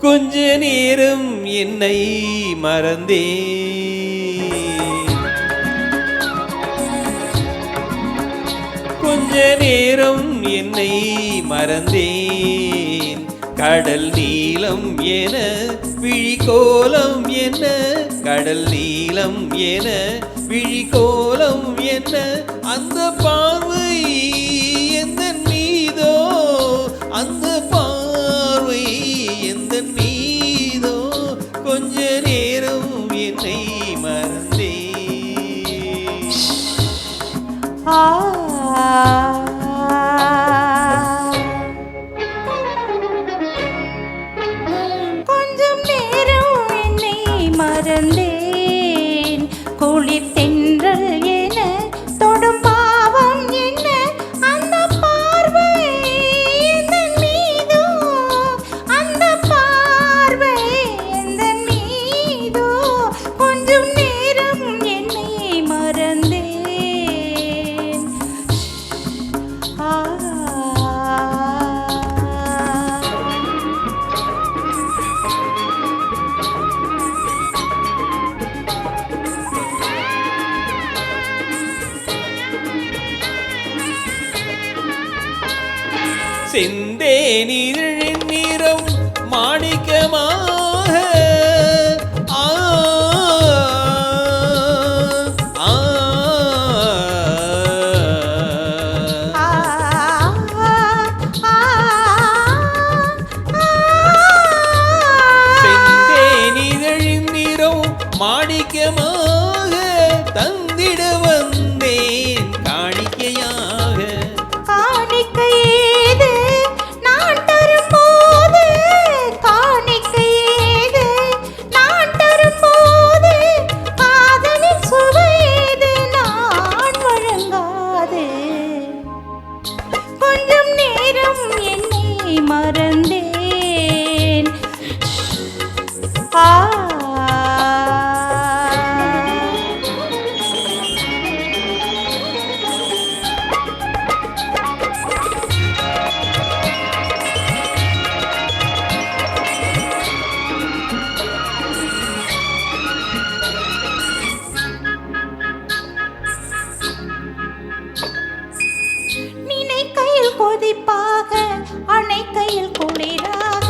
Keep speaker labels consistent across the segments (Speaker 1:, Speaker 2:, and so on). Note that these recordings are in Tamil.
Speaker 1: கொஞ்ச நேரம் என்னை மறந்தே கொஞ்ச நேரம் என்னை மறந்தேன் கடல் நீலம் என விழிகோலம் என்ன கடல் நீலம் என விழிகோலம் என்ன அந்த பார்வை எந்த மீதோ அந்த பார்வை எந்த மீதோ கொஞ்ச நேரம் என்னை மறந்தேன்
Speaker 2: கொஞ்சம் நேரம் என்னை மறந்தேன் குளிர் தென்றல் என தொடும் பாவம் என்ன அந்த பார்வை எந்தன் மீதோ அந்த பார்வை எந்தன் மீதோ கொஞ்சம் நேரம் என்னை மறந்தேன்
Speaker 1: செந்தேனிதழின் நிறம் மாணிக்கமாக செந்தேனிதழின் நிறம் மாணிக்கமாக தந்திட வந்தேன் காணிக்கையாக
Speaker 2: காணிக்கையேது நான் தரும்போது காணிக்கையேது நான் தரும்போது காதலின் சுவையேது நான் வழங்காது கொஞ்சம் நேரம் என்னை மறந்தேன் நினைக்கையில் கொதிப்பாக அணைக்கையில் குளிராக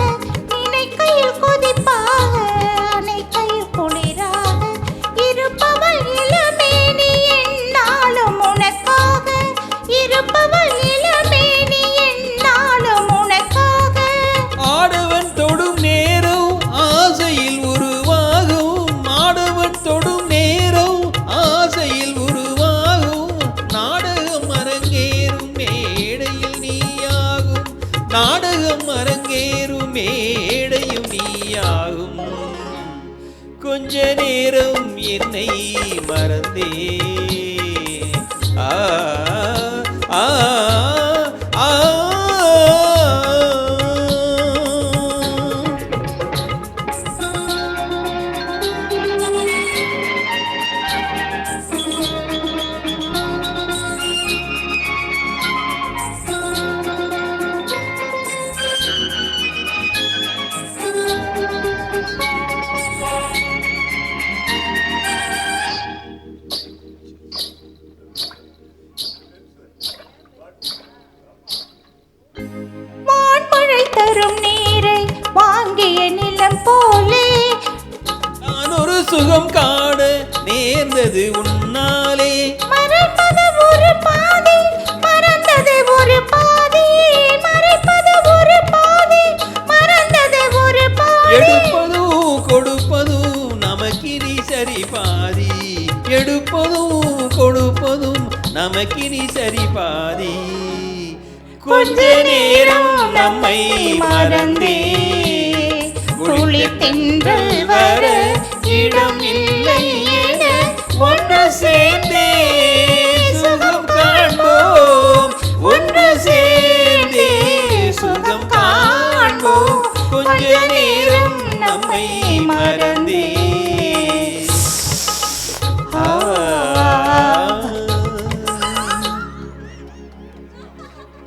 Speaker 2: நினைக்கையில் கொதிப்பாக அணைக்கையில் குளிராக இருப்பவள் இளமேனி என்னாலும் உனக்காக இருப்பவள் இளமேனி என்னாலும் உனக்காக
Speaker 1: ஆடவன் தொடும் நேரம் ஆசையில் உருவாகும் ஆடவன் தொடும் நேரம் ஆசையில் உருவாகும் நாடகம் அரங்கேறும் மேடையில் நீயாகும் நாடகம் அரங்கேறும் மேடையும் நீயாகும் கொஞ்ச நேரம் என்னை மறந்தே ஆ ஆ ஆ
Speaker 2: வான்மழை தரும் நீரை வாங்கிய நிலம் போலே
Speaker 1: நான் ஒரு சுகம் காண நேர்ந்தது உன்னாலே
Speaker 2: மறைப்பது ஒரு பாதி மறந்தது ஒரு பாதி மறைப்பது ஒரு பாதி மறந்தது ஒரு பாதி
Speaker 1: எடுப்பதும் கொடுப்பதும் நமக்கினி சரி பாதி எடுப்பதும் கொடுப்பதும் நமக்கினி சரி பாதி கொஞ்ச நேரம் நம்மை மறந்தே
Speaker 2: குளிர் தென்றல் வர
Speaker 1: இடம் இல்லை என ஒன்று சேர்ந்தே சுகம் காண்போம் ஒன்று சேர்ந்தே சுகம் காண்போம் கொஞ்ச நேரம் நம்மை மறந்தே